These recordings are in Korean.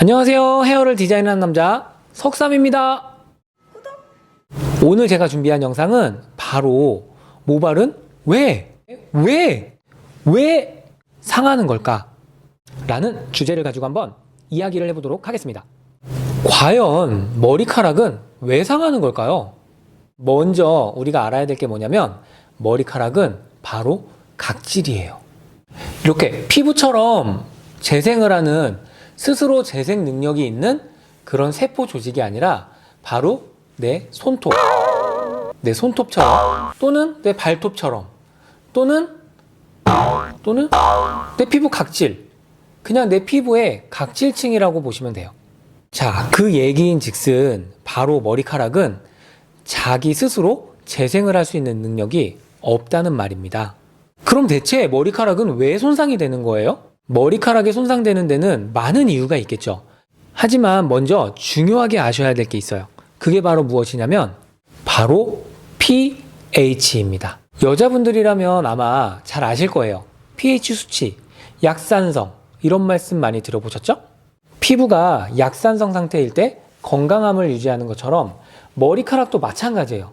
안녕하세요. 헤어를 디자인하는 남자 석삼입니다. 오늘 제가 준비한 영상은 바로 모발은 왜 상하는 걸까? 라는 주제를 가지고 한번 이야기를 해보도록 하겠습니다. 과연 머리카락은 왜 상하는 걸까요? 먼저 우리가 알아야 될 게 뭐냐면 머리카락은 바로 각질이에요. 이렇게 피부처럼 재생을 하는 스스로 재생 능력이 있는 그런 세포 조직이 아니라 바로 내 손톱처럼 또는 내 발톱처럼 또는 내 피부 각질, 그냥 내 피부의 각질층이라고 보시면 돼요. 자, 그 얘기인 즉슨 바로 머리카락은 자기 스스로 재생을 할 수 있는 능력이 없다는 말입니다. 그럼 대체 머리카락은 왜 손상이 되는 거예요? 머리카락이 손상되는 데는 많은 이유가 있겠죠. 하지만 먼저 중요하게 아셔야 될 게 있어요. 그게 바로 무엇이냐면 바로 pH입니다. 여자분들이라면 아마 잘 아실 거예요. pH 수치, 약산성 이런 말씀 많이 들어보셨죠? 피부가 약산성 상태일 때 건강함을 유지하는 것처럼 머리카락도 마찬가지예요.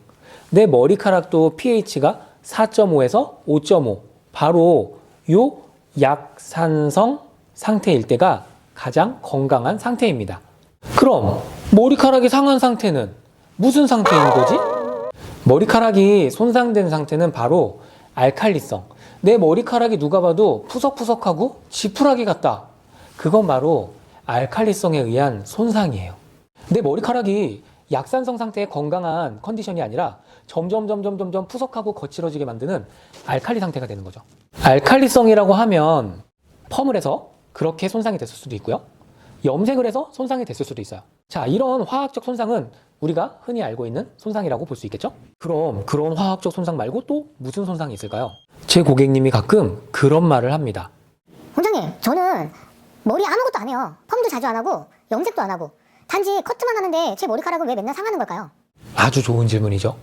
내 머리카락도 pH가 4.5에서 5.5 바로 요 약산성 상태일 때가 가장 건강한 상태입니다. 그럼 머리카락이 상한 상태는 무슨 상태인 거지? 머리카락이 손상된 상태는 바로 알칼리성. 내 머리카락이 누가 봐도 푸석푸석하고 지푸라기 같다. 그건 바로 알칼리성에 의한 손상이에요. 내 머리카락이 약산성 상태의 건강한 컨디션이 아니라 점점 푸석하고 거칠어지게 만드는 알칼리 상태가 되는 거죠. 알칼리성이라고 하면 펌을 해서 그렇게 손상이 됐을 수도 있고요. 염색을 해서 손상이 됐을 수도 있어요. 자, 이런 화학적 손상은 우리가 흔히 알고 있는 손상이라고 볼 수 있겠죠? 그럼 그런 화학적 손상 말고 또 무슨 손상이 있을까요? 제 고객님이 가끔 그런 말을 합니다. 원장님, 저는 머리 아무것도 안 해요. 펌도 자주 안 하고 염색도 안 하고 단지 커트만 하는데 제 머리카락은 왜 맨날 상하는 걸까요? 아주 좋은 질문이죠.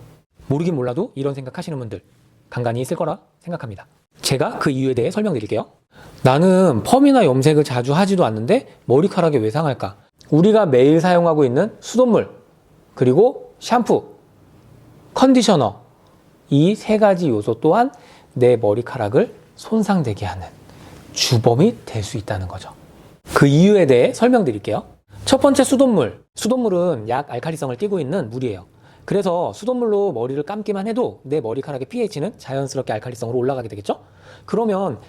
모르긴 몰라도 이런 생각하시는 분들 간간히 있을 거라 생각합니다. 제가 그 이유에 대해 설명드릴게요. 나는 펌이나 염색을 자주 하지도 않는데 머리카락이 왜 상할까? 우리가 매일 사용하고 있는 수돗물, 그리고 샴푸, 컨디셔너, 이 세 가지 요소 또한 내 머리카락을 손상되게 하는 주범이 될 수 있다는 거죠. 그 이유에 대해 설명드릴게요. 첫 번째, 수돗물. 수돗물은 약 알칼리성을 띠고 있는 물이에요. 그래서 수돗물로 머리를 감기만 해도 내 머리카락의 pH는 자연스럽게 알칼리성으로 올라가게 되겠죠? 그러면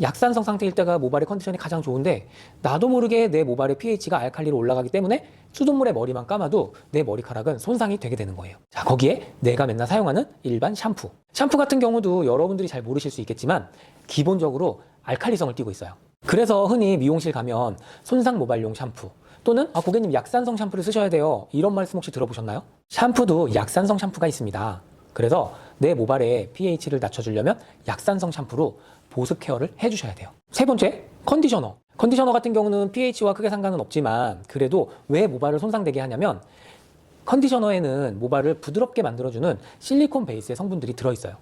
약산성 상태일 때가 모발의 컨디션이 가장 좋은데 나도 모르게 내 모발의 pH가 알칼리로 올라가기 때문에 수돗물에 머리만 감아도 내 머리카락은 손상이 되게 되는 거예요. 자, 거기에 내가 맨날 사용하는 일반 샴푸. 샴푸 같은 경우도 여러분들이 잘 모르실 수 있겠지만 기본적으로 알칼리성을 띠고 있어요. 그래서 흔히 미용실 가면 손상 모발용 샴푸 또는 고객님 약산성 샴푸를 쓰셔야 돼요. 이런 말씀 혹시 들어보셨나요? 샴푸도 약산성 샴푸가 있습니다. 그래서 내 모발의 pH를 낮춰주려면 약산성 샴푸로 보습 케어를 해주셔야 돼요. 세 번째, 컨디셔너. 컨디셔너 같은 경우는 pH와 크게 상관은 없지만 그래도 왜 모발을 손상되게 하냐면 컨디셔너에는 모발을 부드럽게 만들어주는 실리콘 베이스의 성분들이 들어있어요.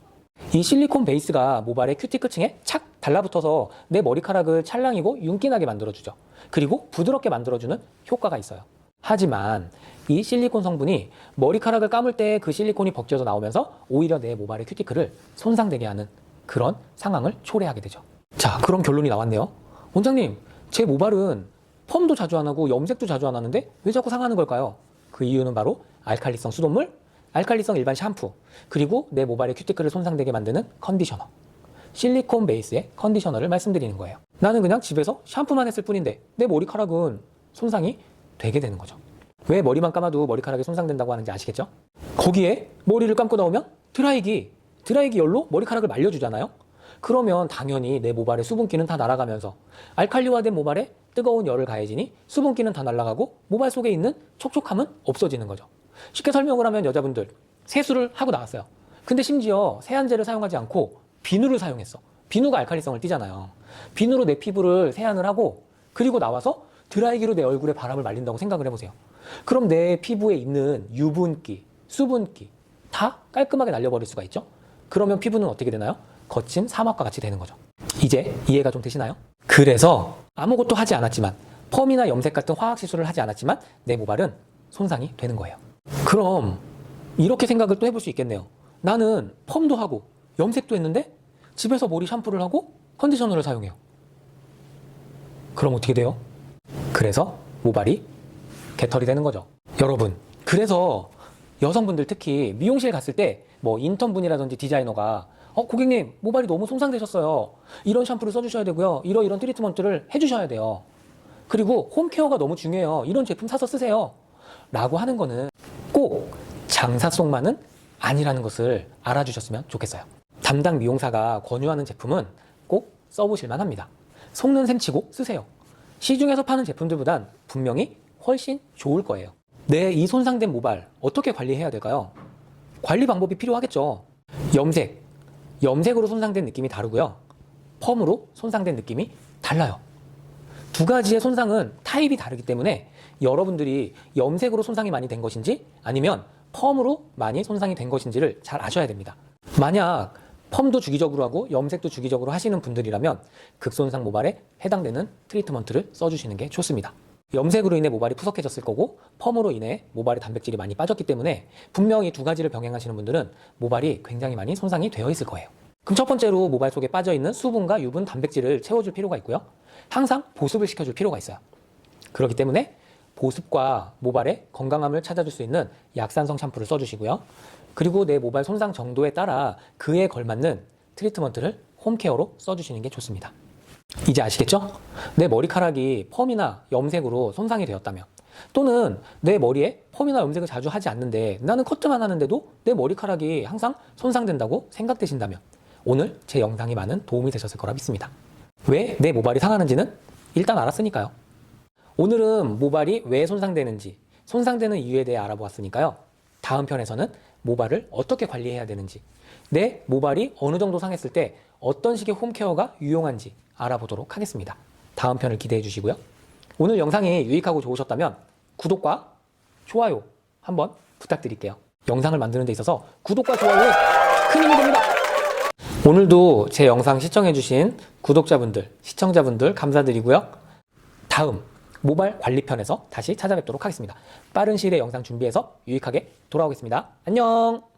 이 실리콘 베이스가 모발의 큐티클층에 착 달라붙어서 내 머리카락을 찰랑이고 윤기나게 만들어주죠. 그리고 부드럽게 만들어주는 효과가 있어요. 하지만 이 실리콘 성분이 머리카락을 감을 때 그 실리콘이 벗겨져 나오면서 오히려 내 모발의 큐티클을 손상되게 하는 그런 상황을 초래하게 되죠. 자, 그럼 결론이 나왔네요. 원장님, 제 모발은 펌도 자주 안 하고 염색도 자주 안 하는데 왜 자꾸 상하는 걸까요? 그 이유는 바로 알칼리성 수돗물, 알칼리성 일반 샴푸, 그리고 내 모발의 큐티클을 손상되게 만드는 컨디셔너, 실리콘 베이스의 컨디셔너를 말씀드리는 거예요. 나는 그냥 집에서 샴푸만 했을 뿐인데 내 머리카락은 손상이 되게 되는 거죠. 왜 머리만 감아도 머리카락이 손상된다고 하는지 아시겠죠? 거기에 머리를 감고 나오면 드라이기 열로 머리카락을 말려주잖아요. 그러면 당연히 내 모발의 수분기는 다 날아가면서 알칼리화된 모발에 뜨거운 열을 가해지니 수분기는 다 날아가고 모발 속에 있는 촉촉함은 없어지는 거죠. 쉽게 설명을 하면 여자분들 세수를 하고 나왔어요. 근데 심지어 세안제를 사용하지 않고 비누를 사용했어. 비누가 알칼리성을 띠잖아요. 비누로 내 피부를 세안을 하고 그리고 나와서 드라이기로 내 얼굴에 바람을 말린다고 생각을 해보세요. 그럼 내 피부에 있는 유분기, 수분기 다 깔끔하게 날려버릴 수가 있죠. 그러면 피부는 어떻게 되나요? 거친 사막과 같이 되는 거죠. 이제 이해가 좀 되시나요? 그래서 아무것도 하지 않았지만 펌이나 염색 같은 화학 시술을 하지 않았지만 내 모발은 손상이 되는 거예요. 그럼 이렇게 생각을 또 해볼 수 있겠네요. 나는 펌도 하고 염색도 했는데 집에서 머리 샴푸를 하고 컨디셔너를 사용해요. 그럼 어떻게 돼요? 그래서 모발이 개털이 되는 거죠. 여러분, 그래서 여성분들 특히 미용실 갔을 때 뭐 인턴분이라든지 디자이너가 고객님 모발이 너무 손상되셨어요. 이런 샴푸를 써주셔야 되고요. 이런 트리트먼트를 해주셔야 돼요. 그리고 홈케어가 너무 중요해요. 이런 제품 사서 쓰세요. 라고 하는 거는 꼭 장사성만은 아니라는 것을 알아주셨으면 좋겠어요. 담당 미용사가 권유하는 제품은 꼭 써보실만 합니다. 속는 셈 치고 쓰세요. 시중에서 파는 제품들보단 분명히 훨씬 좋을 거예요. 내 이 손상된 모발 어떻게 관리해야 될까요? 관리 방법이 필요하겠죠. 염색으로 손상된 느낌이 다르고요. 펌으로 손상된 느낌이 달라요. 두 가지의 손상은 타입이 다르기 때문에 여러분들이 염색으로 손상이 많이 된 것인지 아니면 펌으로 많이 손상이 된 것인지를 잘 아셔야 됩니다. 만약 펌도 주기적으로 하고 염색도 주기적으로 하시는 분들이라면 극손상 모발에 해당되는 트리트먼트를 써주시는 게 좋습니다. 염색으로 인해 모발이 푸석해졌을 거고 펌으로 인해 모발에 단백질이 많이 빠졌기 때문에 분명히 두 가지를 병행하시는 분들은 모발이 굉장히 많이 손상이 되어 있을 거예요. 그럼 첫 번째로 모발 속에 빠져있는 수분과 유분, 단백질을 채워줄 필요가 있고요. 항상 보습을 시켜줄 필요가 있어요. 그렇기 때문에 보습과 모발의 건강함을 찾아줄 수 있는 약산성 샴푸를 써주시고요. 그리고 내 모발 손상 정도에 따라 그에 걸맞는 트리트먼트를 홈케어로 써주시는 게 좋습니다. 이제 아시겠죠? 내 머리카락이 펌이나 염색으로 손상이 되었다면 또는 내 머리에 펌이나 염색을 자주 하지 않는데 나는 커트만 하는데도 내 머리카락이 항상 손상된다고 생각되신다면 오늘 제 영상이 많은 도움이 되셨을 거라 믿습니다. 왜 내 모발이 상하는지는 일단 알았으니까요. 오늘은 모발이 왜 손상되는지, 손상되는 이유에 대해 알아보았으니까요. 다음 편에서는 모발을 어떻게 관리해야 되는지, 내 모발이 어느 정도 상했을 때 어떤 식의 홈케어가 유용한지 알아보도록 하겠습니다. 다음 편을 기대해 주시고요. 오늘 영상이 유익하고 좋으셨다면 구독과 좋아요 한번 부탁드릴게요. 영상을 만드는 데 있어서 구독과 좋아요에 큰 힘이 됩니다. 오늘도 제 영상 시청해주신 구독자분들, 시청자분들 감사드리고요. 다음 모발 관리편에서 다시 찾아뵙도록 하겠습니다. 빠른 시일에 영상 준비해서 유익하게 돌아오겠습니다. 안녕!